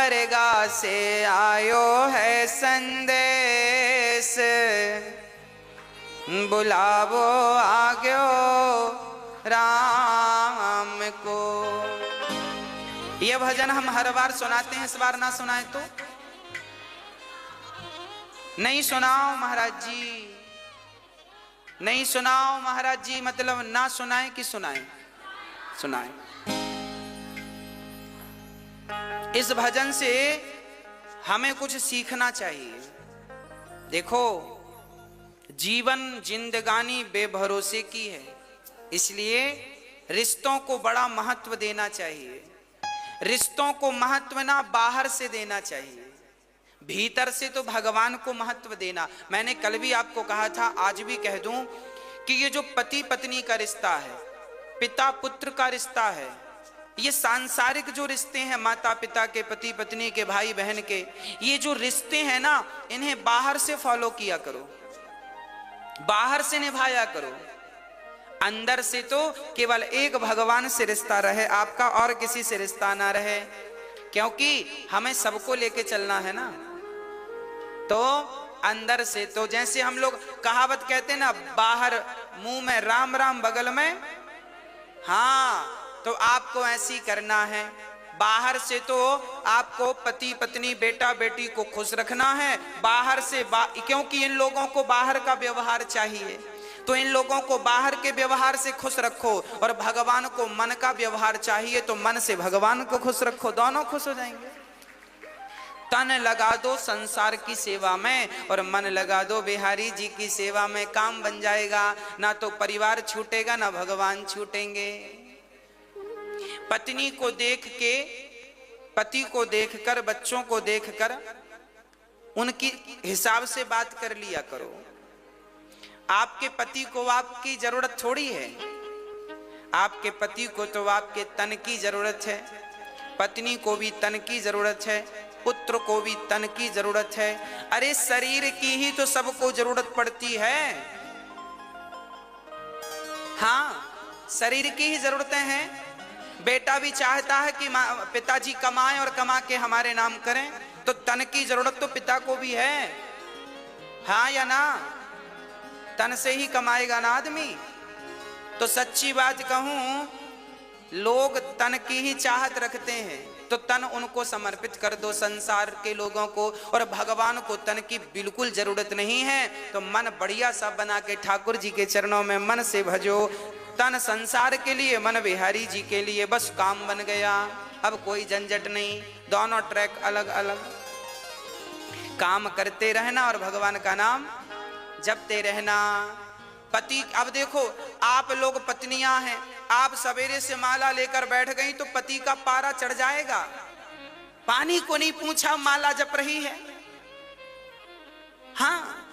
स्वर्गा से आयो है संदेश, बुलावो आग्यो राम को। यह भजन हम हर बार सुनाते हैं, इस बार ना सुनाए तो नहीं सुनाओ महाराज जी, नहीं सुनाओ महाराज जी, मतलब ना सुनाए कि सुनाए? सुनाए। इस भजन से हमें कुछ सीखना चाहिए। देखो, जीवन जिंदगानी बेभरोसे की है, इसलिए रिश्तों को बड़ा महत्व देना चाहिए। रिश्तों को महत्व ना बाहर से देना चाहिए, भीतर से तो भगवान को महत्व देना। मैंने कल भी आपको कहा था, आज भी कह दूं कि ये जो पति पत्नी का रिश्ता है, पिता पुत्र का रिश्ता है, ये सांसारिक जो रिश्ते हैं, माता पिता के, पति पत्नी के, भाई बहन के, ये जो रिश्ते हैं ना, इन्हें बाहर से फॉलो किया करो, बाहर से निभाया करो। अंदर से तो केवल एक भगवान से रिश्ता रहे आपका, और किसी से रिश्ता ना रहे, क्योंकि हमें सबको लेके चलना है ना। तो अंदर से तो जैसे हम लोग कहावत कहते हैं ना, बाहर मुंह में राम राम बगल में, हाँ, तो आपको ऐसी करना है। बाहर से तो आपको पति पत्नी बेटा बेटी को खुश रखना है, बाहर से क्योंकि इन लोगों को बाहर का व्यवहार चाहिए, तो इन लोगों को बाहर के व्यवहार से खुश रखो। और भगवान को मन का व्यवहार चाहिए, तो मन से भगवान को खुश रखो, दोनों खुश हो जाएंगे। तन लगा दो संसार की सेवा में और मन लगा दो बिहारी जी की सेवा में, काम बन जाएगा। ना तो परिवार छूटेगा, ना भगवान छूटेंगे। पत्नी को देख के, पति को देखकर, बच्चों को देखकर उनकी हिसाब से बात कर लिया करो। आपके पति को आपकी जरूरत थोड़ी है, आपके पति को तो आपके तन की जरूरत है, पत्नी को भी तन की जरूरत है, पुत्र को भी तन की जरूरत है। अरे शरीर की ही तो सबको जरूरत पड़ती है। हाँ, शरीर की ही जरूरतें हैं। बेटा भी चाहता है कि पिताजी कमाएं और कमा के हमारे नाम करें, तो तन की जरूरत तो पिता को भी है, हाँ या ना? तन से ही कमाएगा ना आदमी। तो सच्ची बात कहूं, लोग तन की ही चाहत रखते हैं, तो तन उनको समर्पित कर दो संसार के लोगों को, और भगवान को तन की बिल्कुल जरूरत नहीं है। तो मन बढ़िया सा बना के ठाकुर जी के चरणों में मन से भजो। तन संसार के लिए, मन बिहारी जी के लिए, बस काम बन गया। अब कोई झंझट नहीं, दोनों ट्रैक अलग अलग। काम करते रहना और भगवान का नाम जपते रहना। पति, अब देखो आप लोग पत्नियां हैं, आप सवेरे से माला लेकर बैठ गई तो पति का पारा चढ़ जाएगा। पानी को नहीं पूछा, माला जप रही है। हाँ,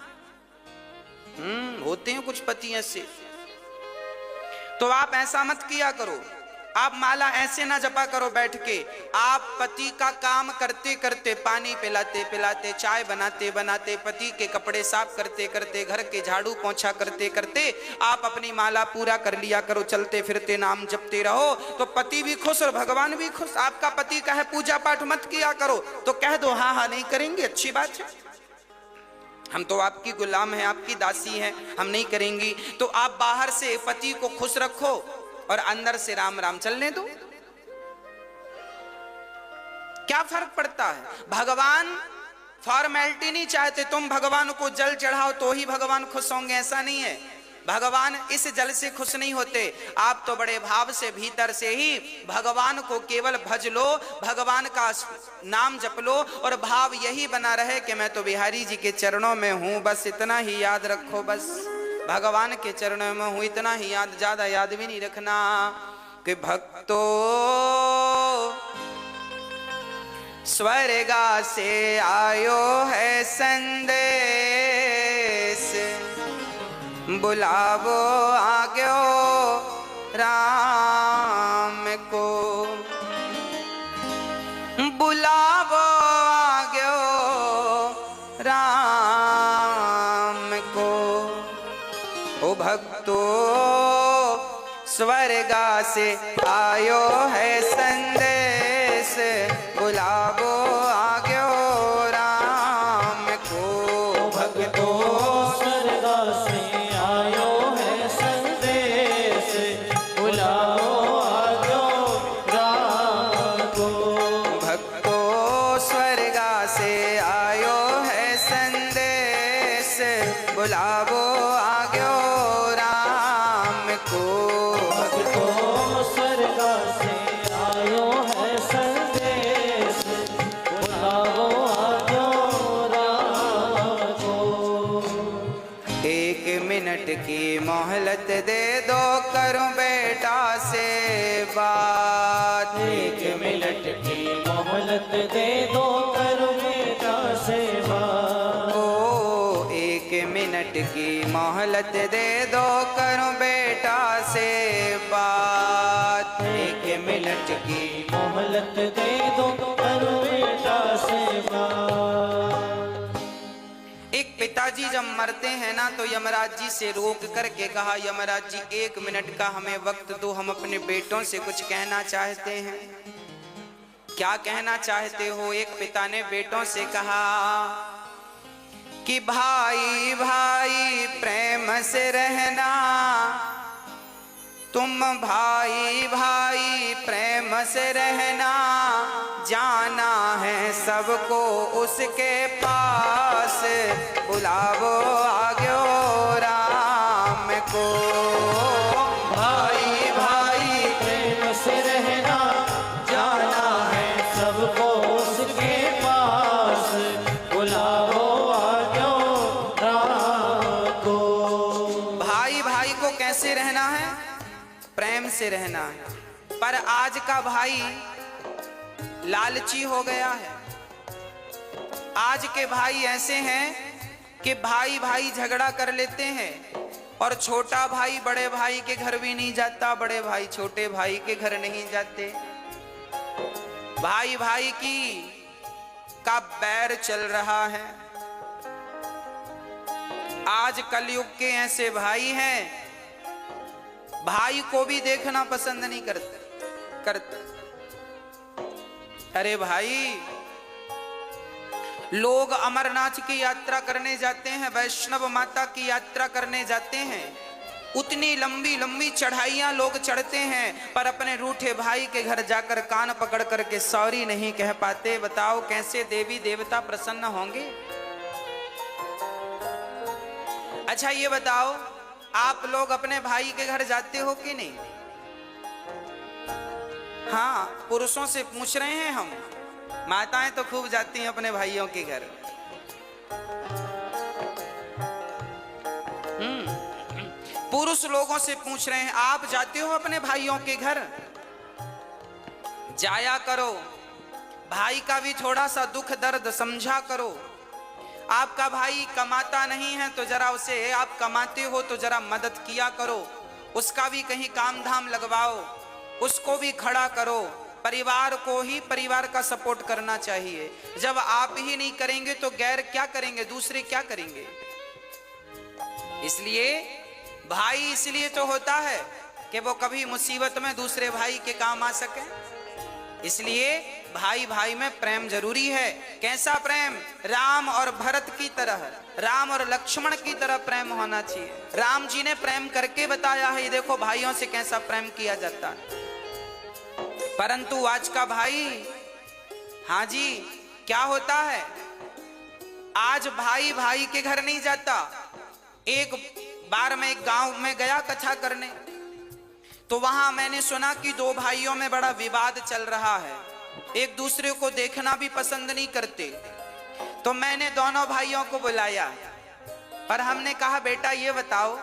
होते हैं कुछ पति ऐसे। तो आप ऐसा मत किया करो, आप माला ऐसे ना जपा करो बैठ के। आप पति का काम करते करते, पानी पिलाते पिलाते, चाय बनाते बनाते, पति के कपड़े साफ करते करते, घर के झाड़ू पोंछा करते करते आप अपनी माला पूरा कर लिया करो। चलते फिरते नाम जपते रहो, तो पति भी खुश और भगवान भी खुश। आपका पति कहे पूजा पाठ मत किया करो, तो कह दो हाँ हाँ नहीं करेंगे, अच्छी बात है, हम तो आपकी गुलाम हैं, आपकी दासी हैं, हम नहीं करेंगी। तो आप बाहर से पति को खुश रखो और अंदर से राम राम चलने दो। क्या फर्क पड़ता है? भगवान फॉर्मेलिटी नहीं चाहते, तुम भगवान को जल चढ़ाओ तो ही भगवान खुश होंगे, ऐसा नहीं है। भगवान इस जल से खुश नहीं होते, आप तो बड़े भाव से भीतर से ही भगवान को केवल भज लो, भगवान का नाम जप लो, और भाव यही बना रहे कि मैं तो बिहारी जी के चरणों में हूं, बस इतना ही याद रखो। बस भगवान के चरणों में हूं, इतना ही याद, ज्यादा याद भी नहीं रखना। कि भक्तो स्वर्गा से आयो है संदेश, बुलावो आग्यो राम को, बुलावो आग्यो राम को। ओ भक्तो स्वर्गा से आयो है संदेश, बुलावो बुलावो आग्यो राम को। भक्तो स्वर्ग से आयो है संदेश, बुलावो आग्यो राम को। 1 मिनट की मोहलत दे दो, करूं बेटा से बात। 1 मिनट की मोहलत दे दो, करूं बेटा से बात। 1 मिनट की मोहलत दे दो, करूं बेटा से बात। 1 मिनट की मोहलत दे दो, करूं बेटा से बात। एक पिताजी जब मरते हैं ना तो यमराज जी से रोक करके कहा, यमराज जी 1 मिनट का हमें वक्त दो, हम अपने बेटों से कुछ कहना चाहते हैं। क्या कहना चाहते हो? एक पिता ने बेटों से कहा कि भाई भाई प्रेम से रहना, तुम भाई भाई प्रेम से रहना, जाना है सबको उसके पास, बुलावो आग्यो राम को। भाई भाई प्रेम से रहना, जाना है सबको उसके पास, बुलावो आग्यो राम को। भाई भाई को कैसे रहना है? प्रेम से रहना है। पर आज का भाई लालची हो गया है। आज के भाई ऐसे हैं कि भाई भाई झगड़ा कर लेते हैं और छोटा भाई बड़े भाई के घर भी नहीं जाता, बड़े भाई छोटे भाई के घर नहीं जाते। भाई भाई की का बैर चल रहा है। आज कलयुग के ऐसे भाई हैं, भाई को भी देखना पसंद नहीं करते। अरे भाई, लोग अमरनाथ की यात्रा करने जाते हैं, वैष्णव माता की यात्रा करने जाते हैं, उतनी लंबी लंबी चढ़ाइयां लोग चढ़ते हैं, पर अपने रूठे भाई के घर जाकर कान पकड़ करके सॉरी नहीं कह पाते। बताओ कैसे देवी देवता प्रसन्न होंगे? अच्छा ये बताओ, आप लोग अपने भाई के घर जाते हो कि नहीं? हाँ, पुरुषों से पूछ रहे हैं हम। माताएं तो खूब जाती हैं अपने भाइयों के घर। पुरुष लोगों से पूछ रहे हैं, आप जाते हो अपने भाइयों के घर? जाया करो, भाई का भी थोड़ा सा दुख दर्द समझा करो। आपका भाई कमाता नहीं है तो जरा उसे, आप कमाते हो तो जरा मदद किया करो, उसका भी कहीं काम धाम लगवाओ, उसको भी खड़ा करो। परिवार को ही परिवार का सपोर्ट करना चाहिए। जब आप ही नहीं करेंगे तो गैर क्या करेंगे? दूसरे क्या करेंगे? इसलिए भाई इसलिए तो होता है कि वो कभी मुसीबत में दूसरे भाई के काम आ सके। इसलिए भाई भाई में प्रेम जरूरी है। कैसा प्रेम? राम और भरत की तरह, राम और लक्ष्मण की तरह प्रेम होना चाहिए। राम जी ने प्रेम करके बताया है, देखो भाइयों से कैसा प्रेम किया जाता है। परंतु आज का भाई, हाँ जी, क्या होता है? आज भाई भाई के घर नहीं जाता। एक बार मैं एक गांव में गया कथा करने, तो वहां मैंने सुना कि 2 भाइयों में बड़ा विवाद चल रहा है, एक दूसरे को देखना भी पसंद नहीं करते। तो मैंने दोनों भाइयों को बुलाया और हमने कहा, बेटा ये बताओ,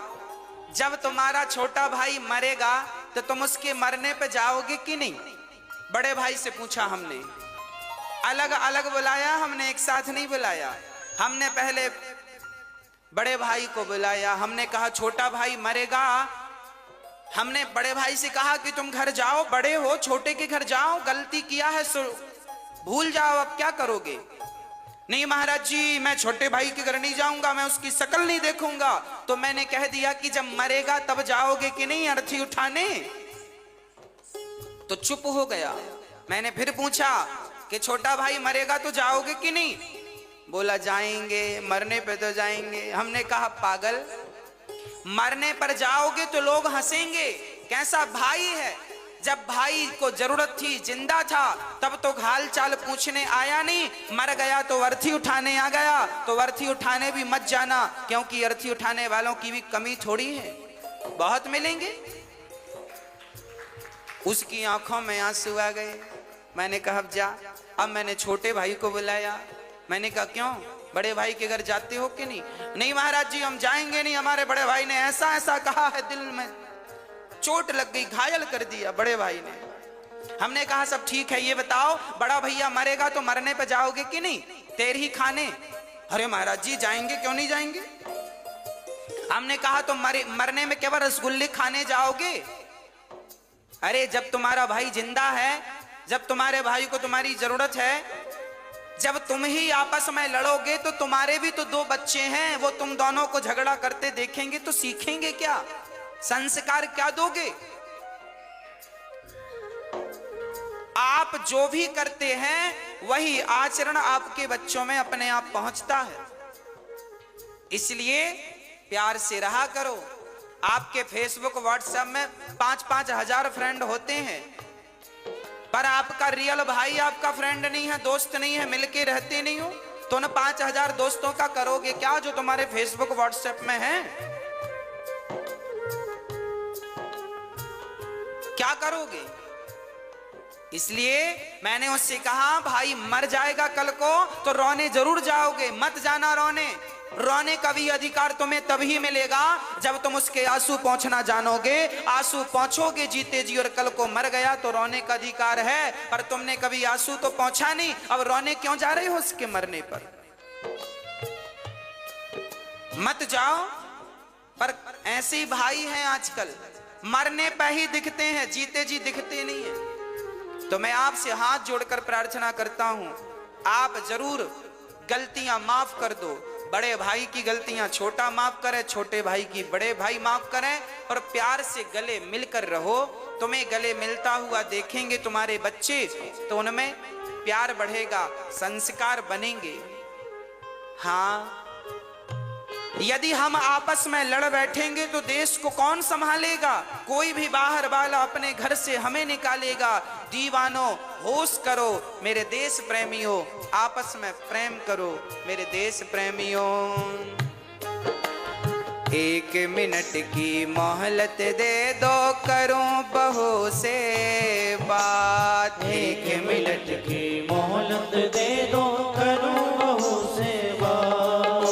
जब तुम्हारा छोटा भाई मरेगा तो तुम उसके मरने पे जाओगे कि नहीं? बड़े भाई से पूछा हमने। अलग अलग बुलाया हमने, एक साथ नहीं बुलाया। हमने पहले बड़े भाई को बुलाया, हमने कहा छोटा भाई मरेगा। हमने बड़े भाई से कहा कि तुम घर जाओ, बड़े हो, छोटे के घर जाओ, गलती किया है सो भूल जाओ, अब क्या करोगे? नहीं महाराज जी, मैं छोटे भाई के घर नहीं जाऊंगा, मैं उसकी शक्ल नहीं देखूंगा। तो मैंने कह दिया कि जब मरेगा तब जाओगे कि नहीं अर्थी उठाने? तो चुप हो गया। मैंने फिर पूछा कि छोटा भाई मरेगा तो जाओगे कि नहीं? बोला जाएंगे, मरने पे तो जाएंगे। हमने कहा पागल, मरने पर जाओगे तो लोग हंसेंगे, कैसा भाई है, जब भाई को जरूरत थी, जिंदा था, तब तो हाल चाल पूछने आया नहीं, मर गया तो अर्थी उठाने आ गया। तो अर्थी उठाने भी मत जाना, क्योंकि अर्थी उठाने वालों की भी कमी थोड़ी है, बहुत मिलेंगे। उसकी आंखों में आंसू आ गए। मैंने कहा अब जा। अब मैंने छोटे भाई को बुलाया। मैंने कहा क्यों, बड़े भाई के घर जाते हो कि नहीं? नहीं महाराज जी, हम जाएंगे नहीं, हमारे बड़े भाई ने ऐसा ऐसा कहा है, दिल में चोट लग गई, घायल कर दिया बड़े भाई ने। हमने कहा सब ठीक है, ये बताओ बड़ा भैया मरेगा तो मरने पे जाओगे कि नहीं, तेरे ही खाने? अरे महाराज जी जाएंगे, क्यों नहीं जाएंगे। हमने कहा तो मरने में केवल रसगुल्ले खाने जाओगे? अरे जब तुम्हारा भाई जिंदा है, जब तुम्हारे भाई को तुम्हारी जरूरत है, जब तुम ही आपस में लड़ोगे तो तुम्हारे भी तो दो बच्चे हैं, वो तुम दोनों को झगड़ा करते देखेंगे तो सीखेंगे क्या, संस्कार क्या दोगे? आप जो भी करते हैं वही आचरण आपके बच्चों में अपने आप पहुंचता है। इसलिए प्यार से रहा करो। आपके फेसबुक व्हाट्सएप में 5-5 हजार फ्रेंड होते हैं, पर आपका रियल भाई आपका फ्रेंड नहीं है, दोस्त नहीं है, मिलके रहते नहीं हो, तो उन 5,000 दोस्तों का करोगे क्या जो तुम्हारे फेसबुक व्हाट्सएप में है? क्या करोगे? इसलिए मैंने उससे कहा भाई मर जाएगा कल को तो रोने जरूर जाओगे, मत जाना रोने। रोने का भी अधिकार तुम्हें तभी मिलेगा जब तुम उसके आंसू पहुंचना जानोगे। आंसू पहुंचोगे जीते जी, और कल को मर गया तो रोने का अधिकार है, पर तुमने कभी आंसू तो पहुंचा नहीं, अब रोने क्यों जा रहे हो उसके मरने पर? मत जाओ। पर ऐसे ही भाई हैं आजकल, मरने पर ही दिखते हैं, जीते जी दिखते नहीं है। तो मैं आपसे हाथ जोड़कर प्रार्थना करता हूं, आप जरूर गलतियां माफ कर दो। बड़े भाई की गलतियां छोटा माफ करे, छोटे भाई की बड़े भाई माफ करें, और प्यार से गले मिलकर रहो। तुम्हें गले मिलता हुआ देखेंगे तुम्हारे बच्चे तो उनमें प्यार बढ़ेगा, संस्कार बनेंगे। हाँ, यदि हम आपस में लड़ बैठेंगे तो देश को कौन संभालेगा? कोई भी बाहर वाला अपने घर से हमें निकालेगा। दीवानों होश करो मेरे देश प्रेमियों, आपस में प्रेम करो मेरे देश प्रेमियों। 1 मिनट की मोहलत दे दो, करूं बहू से बात। 1 मिनट की मोहलत दे दो, करूं बहू से बात।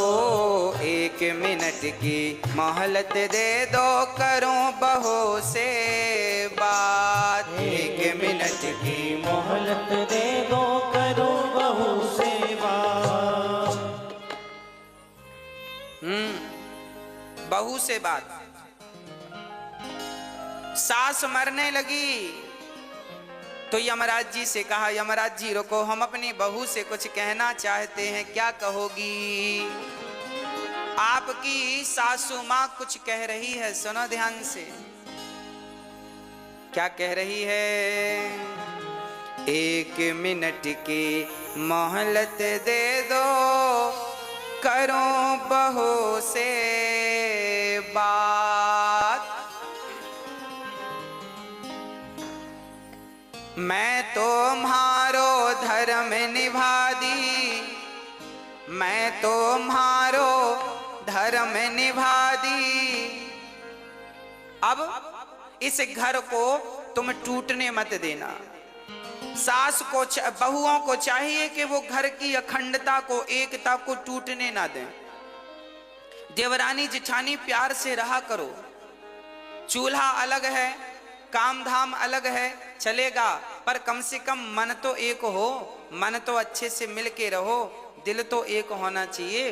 1 मिनट की मोहलत दे दो, करूं बहू से बात। 1 मिनट की मोहलत दे दो, करूं बहू से बात। बहू से बात। सास मरने लगी तो यमराज जी से कहा, यमराज जी रुको, हम अपनी बहू से कुछ कहना चाहते हैं, क्या कहोगी? आपकी सासू मां कुछ कह रही है, सुनो ध्यान से। क्या कह रही है? 1 मिनट की मोहलत दे दो, करूं बहू से बात। मैं तुम्हारो धर्म निभा दी, मैं तुम्हारो धर्म निभा दी। अब इस घर को तुम टूटने मत देना। सास को, बहुओं को चाहिए कि वो घर की अखंडता को, एकता को टूटने ना दें। देवरानी जिठानी प्यार से रहा करो। चूल्हा अलग है, काम धाम अलग है, चलेगा, पर कम से कम मन तो एक हो, मन तो अच्छे से मिल के रहो, दिल तो एक होना चाहिए।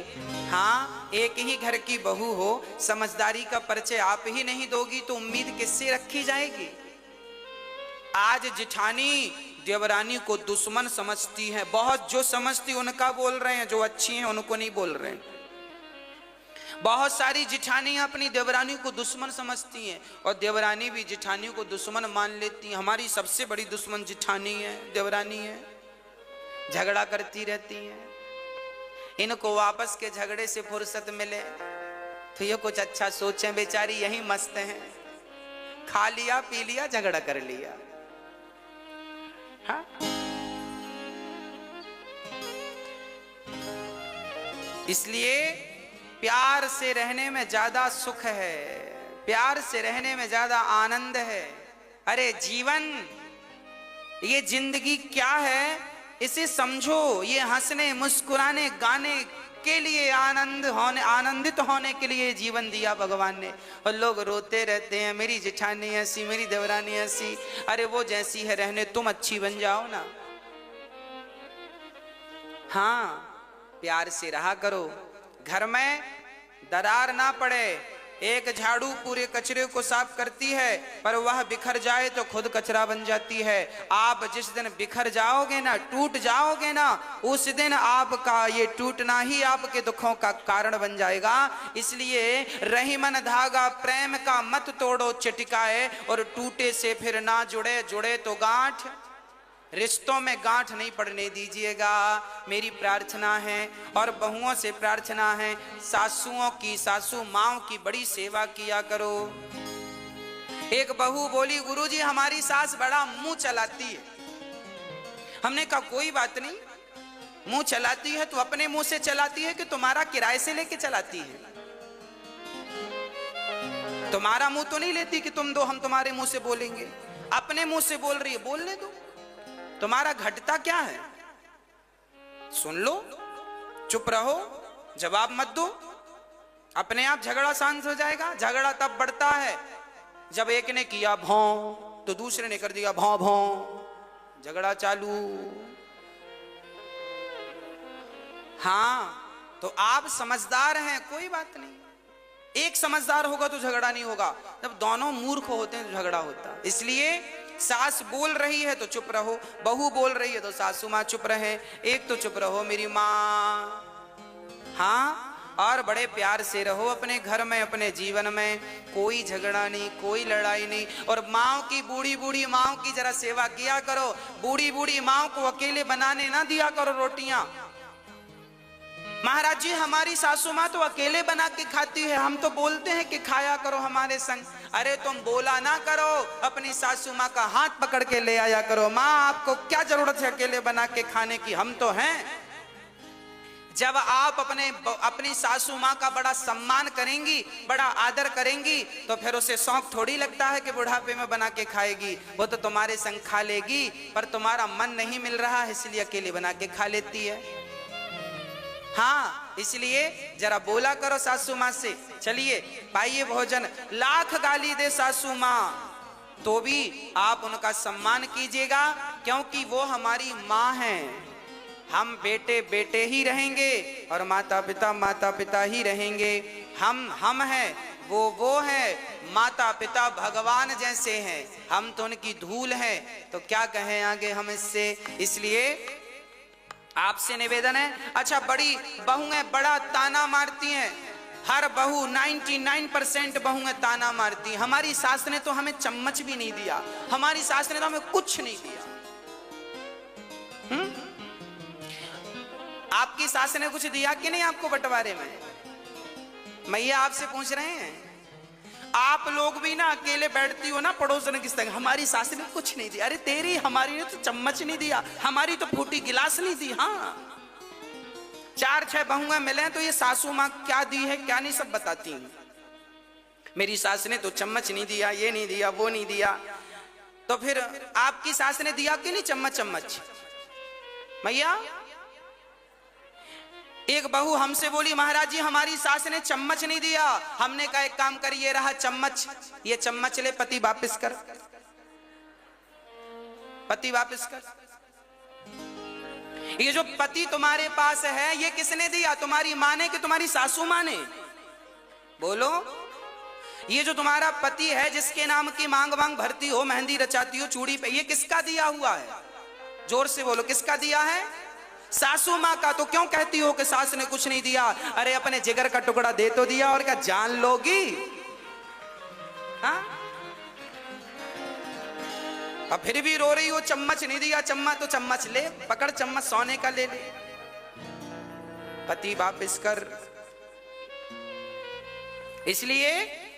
हाँ, एक ही घर की बहू हो, समझदारी का परिचय आप ही नहीं दोगी तो उम्मीद किससे रखी जाएगी? आज जिठानी देवरानी को दुश्मन समझती है, बहुत जो समझती उनका बोल रहे हैं, जो अच्छी हैं उनको नहीं बोल रहे हैं। बहुत सारी जिठानी अपनी देवरानी को दुश्मन समझती हैं, और देवरानी भी जिठानी को दुश्मन मान लेती हैं। हमारी सबसे बड़ी दुश्मन जिठानी है, देवरानी है, झगड़ा करती रहती हैं। इनको वापस के झगड़े से फुर्सत मिले तो ये कुछ अच्छा सोचें, बेचारी यही मस्त हैं, खा लिया पी लिया झगड़ा कर लिया। हाँ? इसलिए प्यार से रहने में ज्यादा सुख है, प्यार से रहने में ज्यादा आनंद है। अरे जीवन, ये जिंदगी क्या है इसे समझो। ये हंसने मुस्कुराने गाने के लिए, आनंदित होने के लिए जीवन दिया भगवान ने। और लोग रोते रहते हैं, मेरी जेठानी ऐसी, मेरी देवरानी ऐसी। अरे वो जैसी है रहने, तुम अच्छी बन जाओ ना। हाँ, प्यार से रहा करो, घर में दरार ना पड़े। एक झाड़ू पूरे कचरे को साफ करती है, पर वह बिखर जाए तो खुद कचरा बन जाती है। आप जिस दिन बिखर जाओगे ना, टूट जाओगे ना, उस दिन आपका ये टूटना ही आपके दुखों का कारण बन जाएगा। इसलिए रही मन धागा प्रेम का मत तोड़ो चटिकाए, और टूटे से फिर ना जुड़े, जुड़े तो गांठ। रिश्तों में गांठ नहीं पड़ने दीजिएगा, मेरी प्रार्थना है। और बहुओं से प्रार्थना है, सासुओं की, सासू माओ की बड़ी सेवा किया करो। एक बहू बोली, गुरुजी हमारी सास बड़ा मुंह चलाती है। हमने कहा कोई बात नहीं, मुंह चलाती है तो अपने मुंह से चलाती है कि तुम्हारा किराए से लेके चलाती है? तुम्हारा मुंह तो नहीं लेती कि तुम दो हम तुम्हारे मुंह से बोलेंगे। अपने मुंह से बोल रही है, बोलने दो। तुम्हारा घटता क्या है? सुन लो, चुप रहो, जवाब मत दो, अपने आप झगड़ा शांत हो जाएगा। झगड़ा तब बढ़ता है जब एक ने किया भौं तो दूसरे ने कर दिया भौं भौं, झगड़ा चालू। हाँ, तो आप समझदार हैं, कोई बात नहीं। एक समझदार होगा तो झगड़ा नहीं होगा, जब दोनों मूर्ख होते हैं तो झगड़ा होता है। इसलिए सास बोल रही है तो चुप रहो, बहू बोल रही है तो सासू माँ चुप रहे। एक तो चुप रहो मेरी माँ। हाँ, और बड़े प्यार से रहो अपने घर में, अपने जीवन में। कोई झगड़ा नहीं, कोई लड़ाई नहीं। और माँ की, बूढ़ी बूढ़ी माँ की जरा सेवा किया करो। बूढ़ी बूढ़ी माँ को अकेले बनाने ना दिया करो रोटियां। महाराज जी हमारी सासू माँ तो अकेले बना के खाती है, हम तो बोलते हैं कि खाया करो हमारे संग। अरे तुम बोला ना करो, अपनी सासू माँ का हाथ पकड़ के ले आया करो। माँ आपको क्या जरूरत है अकेले बना के खाने की, हम तो हैं। जब आप अपनी सासू माँ का बड़ा सम्मान करेंगी, बड़ा आदर करेंगी, तो फिर उसे शौक थोड़ी लगता है कि बुढ़ापे में बना के खाएगी। वो तो तुम्हारे संग खा लेगी, पर तुम्हारा मन नहीं मिल रहा है इसलिए अकेले बना के खा लेती है। हाँ, इसलिए जरा बोला करो सासू माँ से, चलिए पाइए भोजन। लाख गाली दे सासू माँ तो भी आप उनका सम्मान कीजिएगा, क्योंकि वो हमारी माँ हैं। हम बेटे बेटे ही रहेंगे और माता पिता ही रहेंगे। हम हैं, वो है। माता पिता भगवान जैसे हैं, हम तो उनकी धूल हैं, तो क्या कहें आगे हम इससे। इसलिए आपसे निवेदन है। अच्छा, बड़ी बहुएं बड़ा ताना मारती हैं, हर बहू 99% बहुएं ताना मारती हैं। हमारी सास ने तो हमें चम्मच भी नहीं दिया, हमारी सास ने तो हमें कुछ नहीं दिया। आपकी सास ने कुछ दिया कि नहीं आपको बंटवारे में? मैया आपसे पूछ रहे हैं। आप लोग भी ना अकेले बैठती हो ना पड़ोसन की संग, हमारी सास ने कुछ नहीं दिया। अरे तेरी, हमारी ने तो चम्मच नहीं दिया, हमारी तो फूटी गिलास नहीं दी। हाँ, 4-6 बहुएं मिले तो ये सासू माँ क्या दी है क्या नहीं सब बताती हैं। मेरी सास ने तो चम्मच नहीं दिया, ये नहीं दिया, वो नहीं दिया। तो फिर आपकी सास ने दिया कि नहीं चम्मच? मैया, एक बहू हमसे बोली, महाराज जी हमारी सास ने चम्मच नहीं दिया। हमने कहा एक काम करिए, रहा चम्मच, ये चम्मच ले, पति वापस कर, पति वापस कर। ये जो पति तुम्हारे पास है ये किसने दिया? तुम्हारी माँ ने कि तुम्हारी सासू माँ ने? बोलो। ये जो तुम्हारा पति है जिसके नाम की मांग वांग भरती हो, मेहंदी रचाती हो चूड़ी पे, ये किसका दिया हुआ है? जोर से बोलो, किसका दिया है? सासू माँ का। तो क्यों कहती हो कि सास ने कुछ नहीं दिया? अरे अपने जिगर का टुकड़ा दे तो दिया, और क्या जान लोगी? हाँ, अब फिर भी रो रही हो चम्मच नहीं दिया। चम्मच तो चम्मच ले, पकड़ चम्मच, सोने का ले ले, पति वापस कर। इसलिए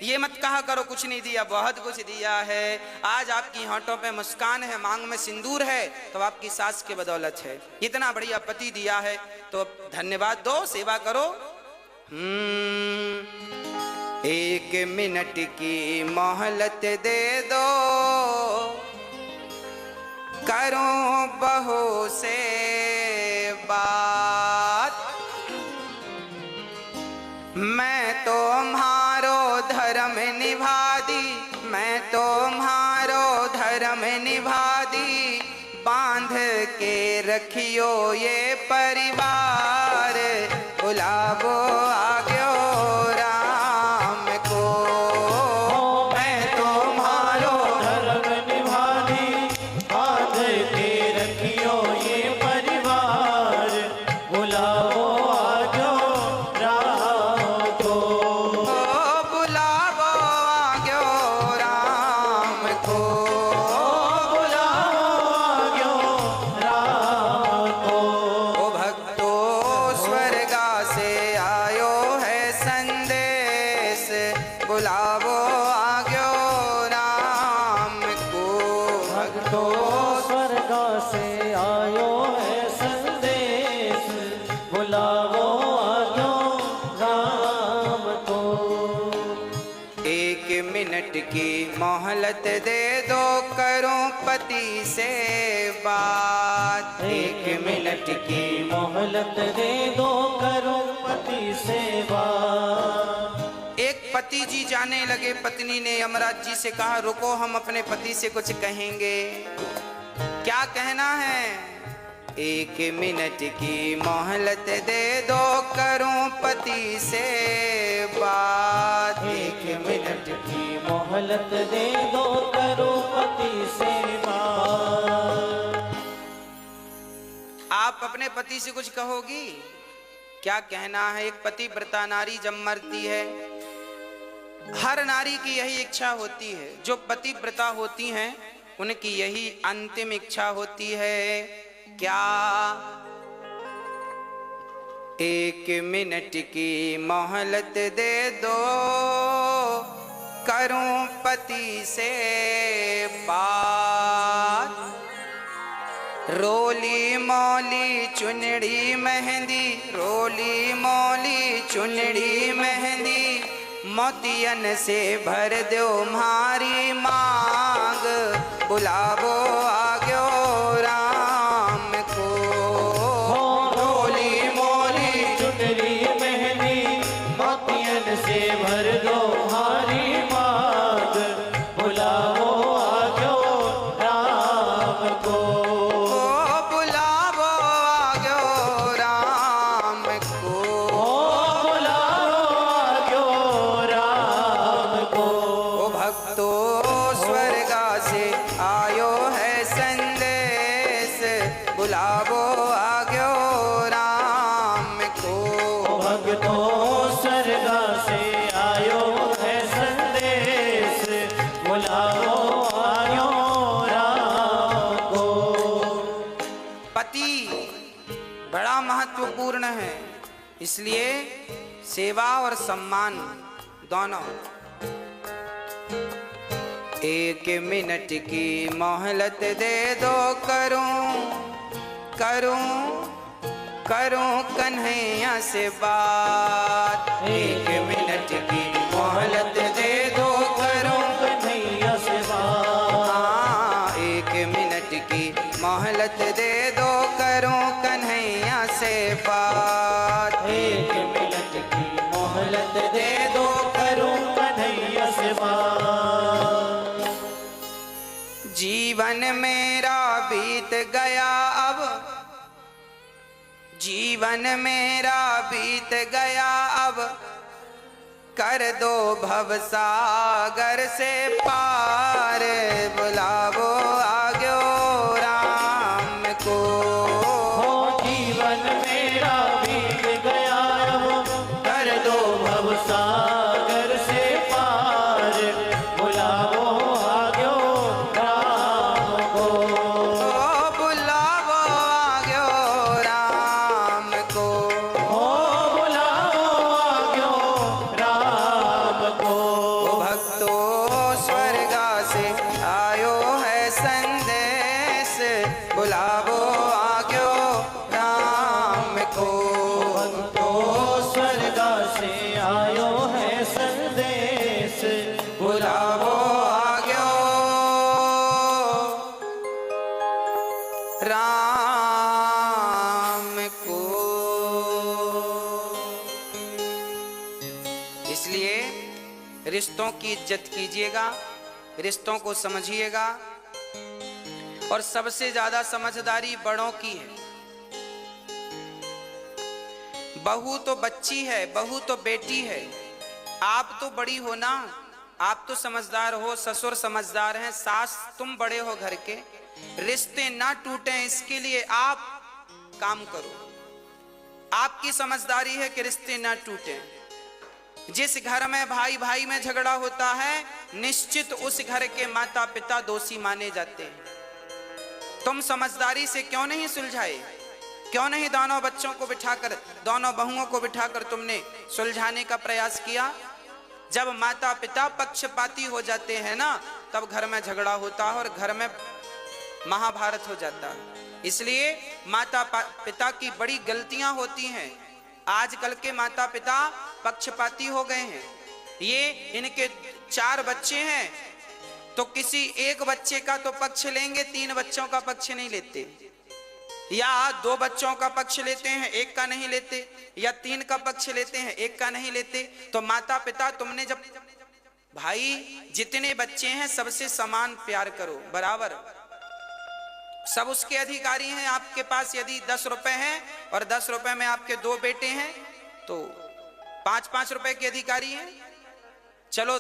ये मत कहा करो कुछ नहीं दिया, बहुत कुछ दिया है। आज आपकी होंठों पे मुस्कान है, मांग में सिंदूर है, तो आपकी सास के बदौलत है। इतना बढ़िया पति दिया है तो धन्यवाद दो, सेवा करो। 1 मिनट की मोहलत दे दो, करूं बहू से बात। मैं तुम्हारो धर्म निभा दी, मैं तुम्हारो धर्म निभा दी, बांध के रखियो ये परिवार, बुलावो आग्यो राम को। मैं तुम्हारो धर्म निभा दी, बांध के रखियो ये परिवार, बुलाओ आजो राम को। बुलावो आग्यो राम को, बुलाओ आजो राम को। ओ भक्तो स्वर्गा से आयो है संदेश, बुलावो आग्यो राम को। भक्तो स्वर्ग से आयो है संदेश, बुलाओ आजो राम को। 1 मिनट की मोहलत दे दो, करूं पति से बात। 1 मिनट की मोहलत दे दो, करो पति सेवा। एक पति जी जाने लगे, पत्नी ने यमराज जी से कहा रुको, हम अपने पति से कुछ कहेंगे। क्या कहना है? 1 मिनट की मोहलत दे दो, करूं पति से बात। 1 मिनट की मोहलत दे दो, करो पति सेवा। आप अपने पति से कुछ कहोगी? क्या कहना है? एक पतिव्रता नारी जब मरती है, हर नारी की यही इच्छा होती है, जो पतिव्रता होती हैं उनकी यही अंतिम इच्छा होती है। क्या? 1 मिनट की मोहलत दे दो, करूं पति से बात। रोली मोली चुनड़ी मेहंदी, रोली मोली चुनड़ी मेहंदी, मोतियन से भर दो मारी मांग, बुलावो आग्यो राम को। रोली मोली चुनरी मेहंदी, मोतियन से भर दो हारी मांग, बुलाओ आजो राम को। बुलावो आग्यो राम को। बुलाओ आजो राम को। ओ भक्तो स्वर्गा से आयो है संदेश, बुलावो आग्यो राम को। भक्तो स्वर्गा से आयो है संदेश, बुलाओ आयो राम को। पति बड़ा महत्वपूर्ण है, इसलिए सेवा और सम्मान दोनों। 1 मिनट की मोहलत दे दो, करूं कन्हैया से बात। 1 मिनट की मोहलत दे दो, करूं कन्हैया से बात। 1 मिनट की मोहलत दे दो, करूं कन्हैया से बात। 1 मिनट की मोहलत दे दो, करूं कन्हैया से बात। जीवन मेरा बीत गया अब, जीवन मेरा बीत गया अब, कर दो भवसागर से पार, बुलावो आग्यो राम को। जीवन मेरा बीत गया अब, कर दो भवसागर से पार, बुलाओ आग्यो राम को। बुलावो आग्यो राम को। बुलाओ आग्यो राम को। रिश्तों की इज्जत कीजिएगा, रिश्तों को समझिएगा। और सबसे ज्यादा समझदारी बड़ों की है। बहू तो बच्ची है, बहू तो बेटी है, आप तो बड़ी हो ना, आप तो समझदार हो, ससुर समझदार हैं, सास तुम बड़े हो घर के। रिश्ते ना टूटें इसके लिए आप काम करो। आपकी समझदारी है कि रिश्ते ना टूटें। जिस घर में भाई भाई में झगड़ा होता है, निश्चित उस घर के माता पिता दोषी माने जाते हैं। तुम समझदारी से क्यों नहीं सुलझाए? क्यों नहीं दोनों बच्चों को बिठाकर, दोनों बहुओं को बिठाकर तुमने सुलझाने का प्रयास किया? जब माता पिता पक्षपाती हो जाते हैं ना, तब घर में झगड़ा होता है और घर में महाभारत हो जाता है। इसलिए माता पिता की बड़ी गलतियां होती हैं। आजकल के माता पिता पक्षपाती हो गए हैं। ये इनके 4 बच्चे हैं तो किसी एक बच्चे का तो पक्ष लेंगे, 3 बच्चों का पक्ष नहीं लेते, या 2 बच्चों का पक्ष लेते हैं, 1 का नहीं लेते, या 3 का पक्ष लेते हैं, 1 का नहीं लेते। तो माता पिता तुमने जब, भाई जितने बच्चे हैं सबसे समान प्यार करो, बराबर, सब उसके अधिकारी हैं। आपके पास यदि 10 रुपए हैं और 10 रुपए में आपके 2 बेटे हैं तो 5-5 रुपए के अधिकारी हैं। चलो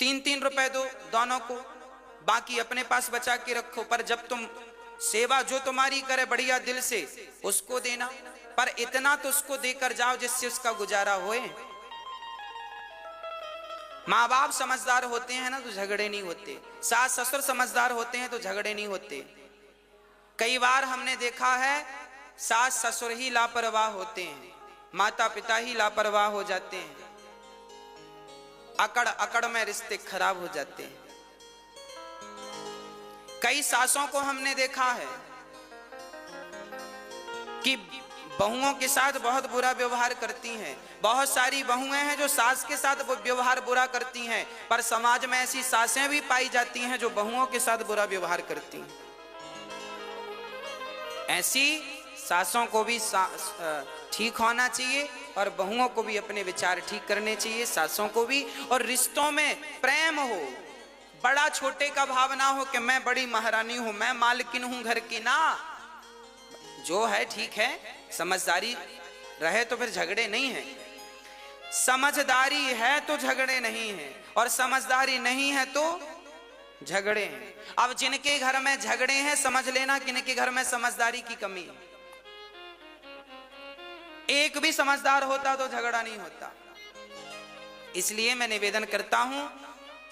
3-3 रुपए दो दोनों को, बाकी अपने पास बचा के रखो। पर जब तुम सेवा जो तुम्हारी करे बढ़िया दिल से, उसको देना, पर इतना तो उसको देकर जाओ जिससे उसका गुजारा होए। माँ बाप समझदार होते हैं ना तो झगड़े नहीं होते, सास ससुर समझदार होते हैं तो झगड़े नहीं होते। कई बार हमने देखा है सास ससुर ही लापरवाह होते हैं, माता पिता ही लापरवाह हो जाते हैं, अकड़ अकड़ में रिश्ते खराब हो जाते हैं। कई सासों को हमने देखा है कि बहुओं के साथ बहुत बुरा व्यवहार करती हैं। बहुत सारी बहुएं हैं जो सास के साथ व्यवहार बुरा करती हैं, पर समाज में ऐसी सासें भी पाई जाती हैं जो बहुओं के साथ बुरा व्यवहार करती हैं। ऐसी सासों को भी ठीक होना चाहिए और बहुओं को भी अपने विचार ठीक करने चाहिए, सासों को भी। और रिश्तों में प्रेम हो, बड़ा छोटे का भाव ना हो कि मैं बड़ी महारानी हूं, मैं मालकिन हूं घर की, ना। जो है ठीक है, समझदारी रहे तो फिर झगड़े नहीं है। समझदारी है तो झगड़े नहीं है, और समझदारी नहीं है तो झगड़े हैं। अब जिनके घर में झगड़े हैं, समझ लेना कि इनके घर में समझदारी की कमी है। एक भी समझदार होता तो झगड़ा नहीं होता। इसलिए मैं निवेदन करता हूं,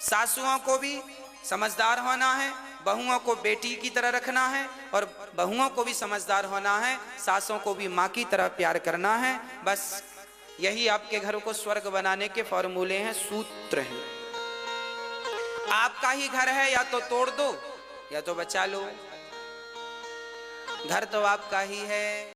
सासुओं को भी समझदार होना है, बहुओं को बेटी की तरह रखना है, और बहुओं को भी समझदार होना है, सासों को भी माँ की तरह प्यार करना है। बस यही आपके घर को स्वर्ग बनाने के फॉर्मूले हैं, सूत्र हैं। आपका ही घर है, या तो तोड़ दो या तो बचा लो। घर तो आपका ही है।